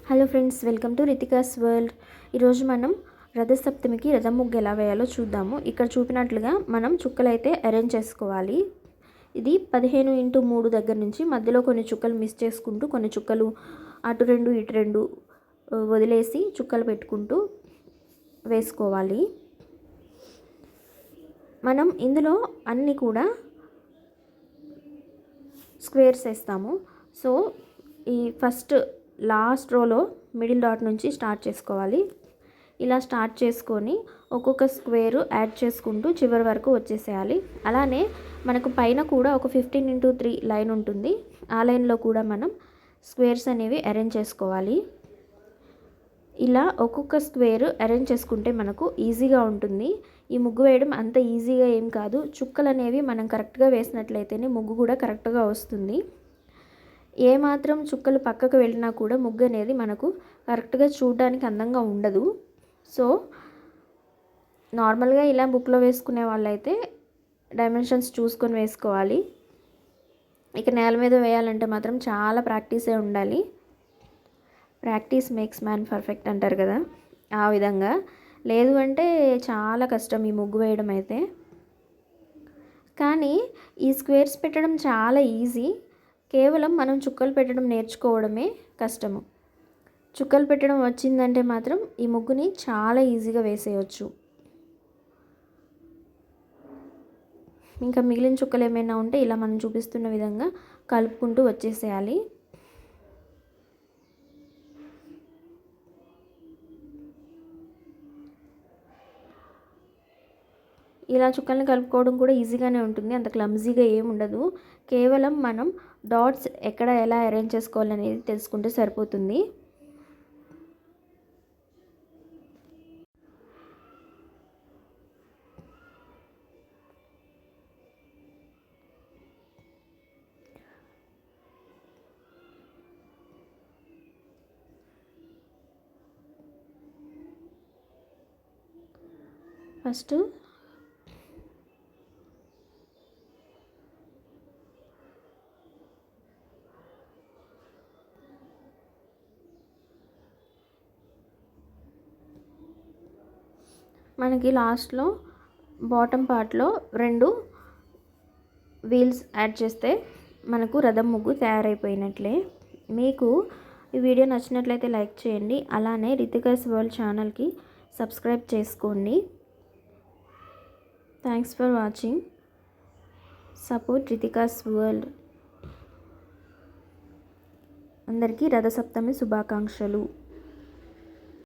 Hello friends, welcome to Ritika's world. ఈరోజు మనం రథసప్తమికి రథం ముగ్గు ఎలా వేయాలో చూద్దాము. ఇక్కడ చూపినట్లుగా మనం చుక్కలు అయితే అరేంజ్ చేసుకోవాలి. ఇది 15x3 దగ్గర నుంచి మధ్యలో కొన్ని చుక్కలు మిస్ చేసుకుంటూ కొన్ని చుక్కలు అటు 2 ఇటు 2 వదిలేసి చుక్కలు పెట్టుకుంటూ వేసుకోవాలి. మనం ఇందులో అన్నీ కూడా స్క్వేర్స్ వేస్తాము. సో ఈ ఫస్ట్ లాస్ట్ రోలో మిడిల్ డాట్ నుంచి స్టార్ట్ చేసుకోవాలి. ఇలా స్టార్ట్ చేసుకొని ఒక్కొక్క స్క్వేరు యాడ్ చేసుకుంటూ చివరి వరకు వచ్చేసేయాలి. అలానే మనకు పైన కూడా ఒక 15x3 లైన్ ఉంటుంది. ఆ లైన్లో కూడా మనం స్క్వేర్స్ అనేవి అరేంజ్ చేసుకోవాలి. ఇలా ఒక్కొక్క స్క్వేర్ అరేంజ్ చేసుకుంటే మనకు ఈజీగా ఉంటుంది. ఈ ముగ్గు వేయడం అంత ఈజీగా ఏం కాదు. చుక్కలు అనేవి మనం కరెక్ట్గా వేసినట్లయితేనే ముగ్గు కూడా కరెక్ట్గా వస్తుంది. ఏమాత్రం చుక్కలు పక్కకు వెళ్ళినా కూడా ముగ్గు అనేది మనకు కరెక్ట్గా చూడడానికి అందంగా ఉండదు. సో నార్మల్గా ఇలా బుక్లో వేసుకునే వాళ్ళైతే డైమెన్షన్స్ చూసుకొని వేసుకోవాలి. ఇక నేల మీద వేయాలంటే మాత్రం చాలా ప్రాక్టీసే ఉండాలి. ప్రాక్టీస్ మేక్స్ మ్యాన్ పర్ఫెక్ట్ అంటారు కదా, ఆ విధంగా. లేదు అంటే చాలా కష్టం ఈ ముగ్గు వేయడం అయితే. కానీ ఈ స్క్వేర్స్ పెట్టడం చాలా ఈజీ. కేవలం మనం చుక్కలు పెట్టడం నేర్చుకోవడమే కష్టము. చుక్కలు పెట్టడం వచ్చిందంటే మాత్రం ఈ ముగ్గుని చాలా ఈజీగా వేసేయచ్చు. ఇంకా మిగిలిన చుక్కలు ఏమైనా ఉంటే ఇలా మనం చూపిస్తున్న విధంగా కలుపుకుంటూ వచ్చేసేయాలి. ఇలా చుక్కల్ని కలుపుకోవడం కూడా ఈజీగానే ఉంటుంది, అంత క్లమ్జీగా ఏమి ఉండదు. కేవలం మనం డాట్స్ ఎక్కడ ఎలా అరేంజ్ చేసుకోవాలనేది తెలుసుకుంటే సరిపోతుంది. ఫస్ట్ మనకి లాస్ట్లో బాటమ్ పార్ట్లో 2 వీల్స్ యాడ్ చేస్తే మనకు రథం ముగ్గు తయారైపోయినట్లే. మీకు ఈ వీడియో నచ్చినట్లయితే లైక్ చేయండి. అలానే రితికాస్ వరల్డ్ ఛానల్కి సబ్స్క్రైబ్ చేసుకోండి. Thanks for watching. Support Ritika's world. అందరికీ రథసప్తమి శుభాకాంక్షలు.